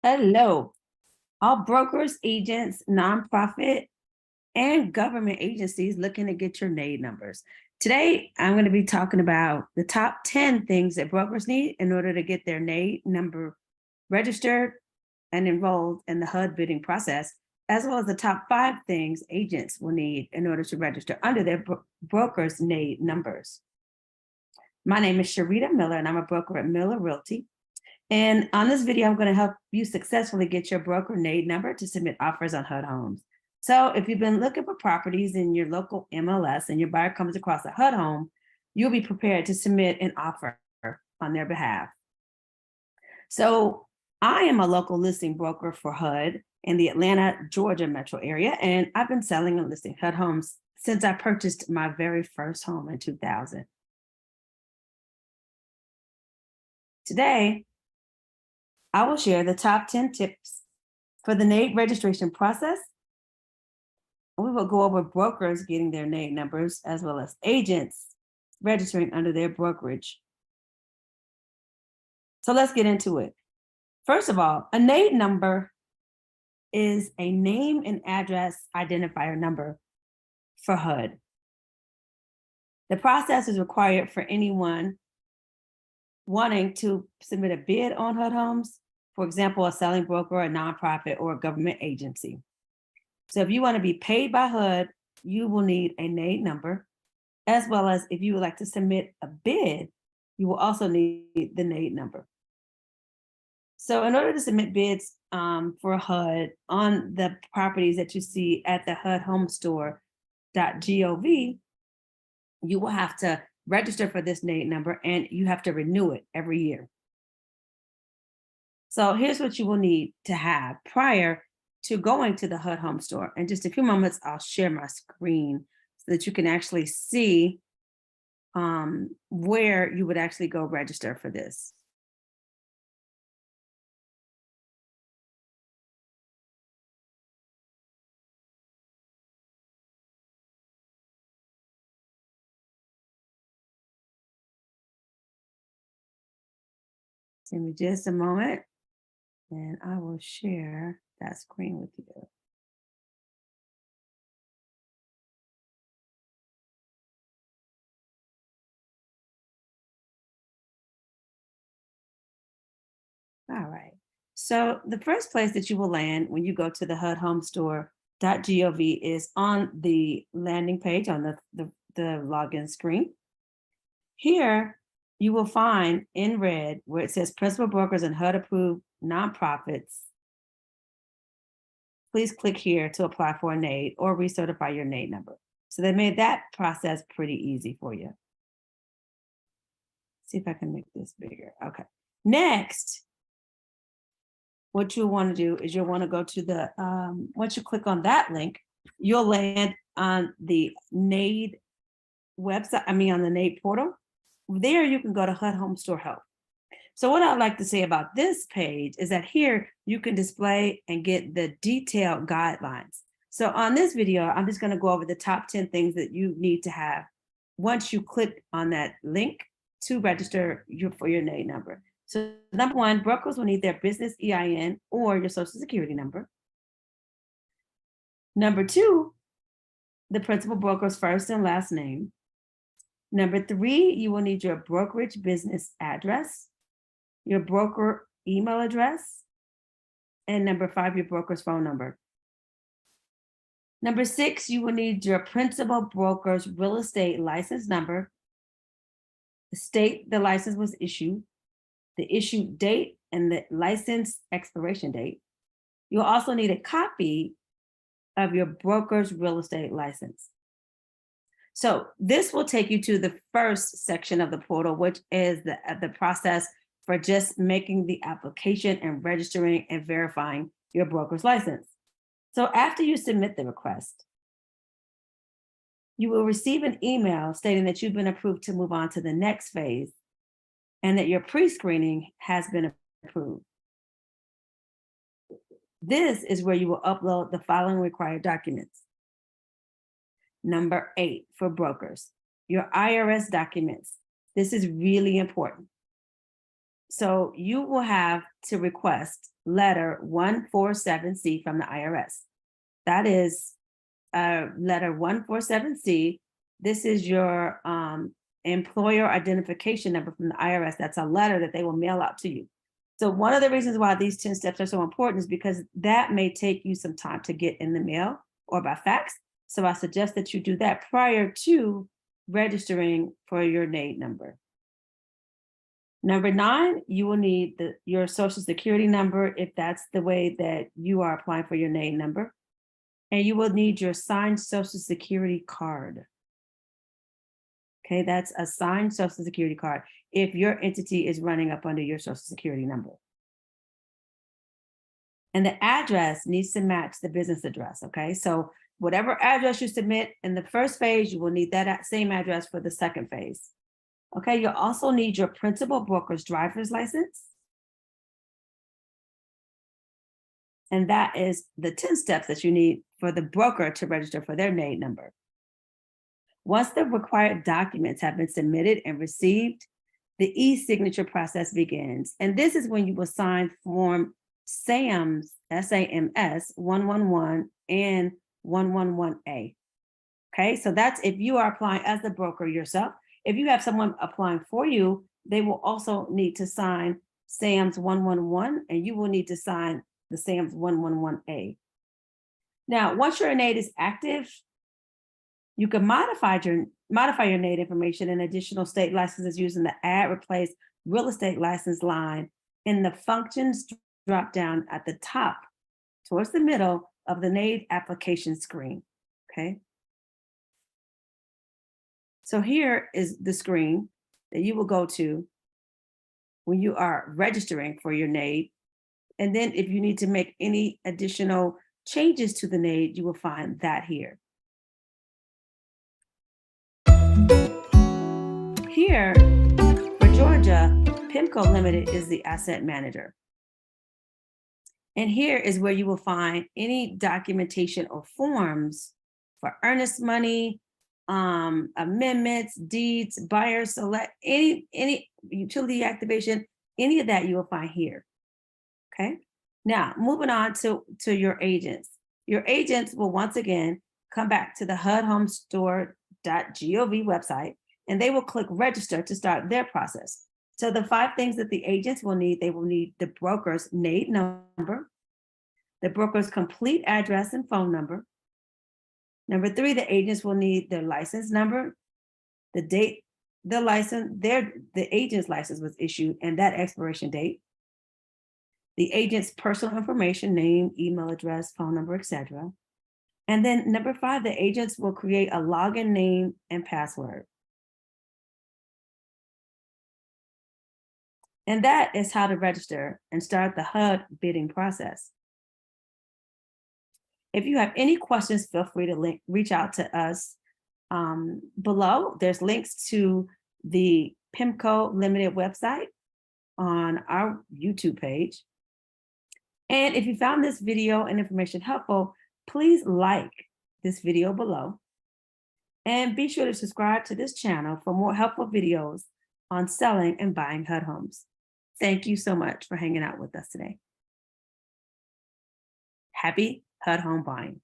Hello, all brokers, agents, nonprofit, and government agencies looking to get your NAID numbers. Today, I'm going to be talking about the top 10 things that brokers need in order to get their NAID number registered and enrolled in the HUD bidding process, as well as the top 5 things agents will need in order to register under their brokers' NAID numbers. My name is Sharita Miller, and I'm a broker at Miller Realty. And on this video, I'm going to help you successfully get your broker NAID number to submit offers on HUD homes. So if you've been looking for properties in your local MLS and your buyer comes across a HUD home, you'll be prepared to submit an offer on their behalf. So I am a local listing broker for HUD in the Atlanta, Georgia metro area, and I've been selling and listing HUD homes since I purchased my very first home in 2000. Today, I will share the top 10 tips for the NAID registration process. We will go over brokers getting their NAID numbers as well as agents registering under their brokerage. So let's get into it. First of all, a NAID number is a name and address identifier number for HUD. The process is required for anyone wanting to submit a bid on HUD homes, for example, a selling broker, a nonprofit, or a government agency. So if you want to be paid by HUD, you will need a NAID number, as well as if you would like to submit a bid, you will also need the NAID number. So in order to submit bids for HUD on the properties that you see at the HUDhomestore.gov, you will have to register for this NAID number and you have to renew it every year. So here's what you will need to have prior to going to the HUD Home Store. In just a few moments, I'll share my screen so that you can actually see where you would actually go register for this. Give me just a moment and I will share that screen with you. All right. So the first place that you will land when you go to the HUDhomestore.gov is on the landing page on the login screen. Here, you will find in red where it says principal brokers and HUD approved nonprofits. Please click here to apply for a NAID or recertify your NAID number. So they made that process pretty easy for you. See if I can make this bigger. Okay. Next, what you'll want to do is you'll want to go to the, once you click on that link, you'll land on the NAID website, on the NAID portal. There you can go to HUD Home Store Help. So what I'd like to say about this page is that here you can display and get the detailed guidelines. So on this video, I'm just going to go over the top 10 things that you need to have once you click on that link to register for your NAID number. So number one, brokers will need their business EIN or your social security number. Number two, the principal broker's first and last name. Number three, you will need your brokerage business address, your broker email address, and number five, your broker's phone number. Number six, you will need your principal broker's real estate license number, the state the license was issued, the issue date, and the license expiration date. You'll also need a copy of your broker's real estate license. So this will take you to the first section of the portal, which is the process for just making the application and registering and verifying your broker's license. So after you submit the request, you will receive an email stating that you've been approved to move on to the next phase and that your pre-screening has been approved. This is where you will upload the following required documents. Number 8 for brokers, your IRS documents. This is really important. So you will have to request letter 147C from the IRS. That is letter 147C. This is your employer identification number from the IRS. That's a letter that they will mail out to you. So one of the reasons why these 10 steps are so important is because that may take you some time to get in the mail or by fax. So I suggest that you do that prior to registering for your NAID number. Number 9, you will need your social security number if that's the way that you are applying for your NAID number. And you will need your signed social security card. Okay, that's a signed social security card if your entity is running up under your social security number. And the address needs to match the business address, okay? So whatever address you submit in the first phase, you will need that same address for the second phase. Okay, you'll also need your principal broker's driver's license. And that is the 10 steps that you need for the broker to register for their NAID number. Once the required documents have been submitted and received, the e-signature process begins. And this is when you will sign Form SAMS, S-A-M-S 111 and 111A. Okay, so that's if you are applying as the broker yourself. If you have someone applying for you, they will also need to sign SAMS 111, and you will need to sign the SAMS 111A. Now, once your NAID is active, you can modify your NAID information and additional state licenses using the Add Replace Real Estate License line in the Functions drop-down at the top, towards the middle of the NAID application screen, okay? So here is the screen that you will go to when you are registering for your NAID. And then if you need to make any additional changes to the NAID, you will find that here. Here, for Georgia, PIMCO Limited is the asset manager. And here is where you will find any documentation or forms for earnest money, amendments, deeds, buyer select, any utility activation, any of that you will find here. Okay. Now, moving on to your agents. Your agents will once again come back to the HUDHomestore.gov website, and they will click register to start their process. So the 5 things that the agents will need, they will need the broker's NAID number, the broker's complete address and phone number. Number 3, the agents will need their license number, the date the agent's license was issued, and that expiration date. The agent's personal information, name, email address, phone number, etc. And then number 5, the agents will create a login name and password. And that is how to register and start the HUD bidding process. If you have any questions, feel free to reach out to us below. There's links to the PIMCO Limited website on our YouTube page. And if you found this video and information helpful, please like this video below. And be sure to subscribe to this channel for more helpful videos on selling and buying HUD homes. Thank you so much for hanging out with us today. Happy HUD home buying.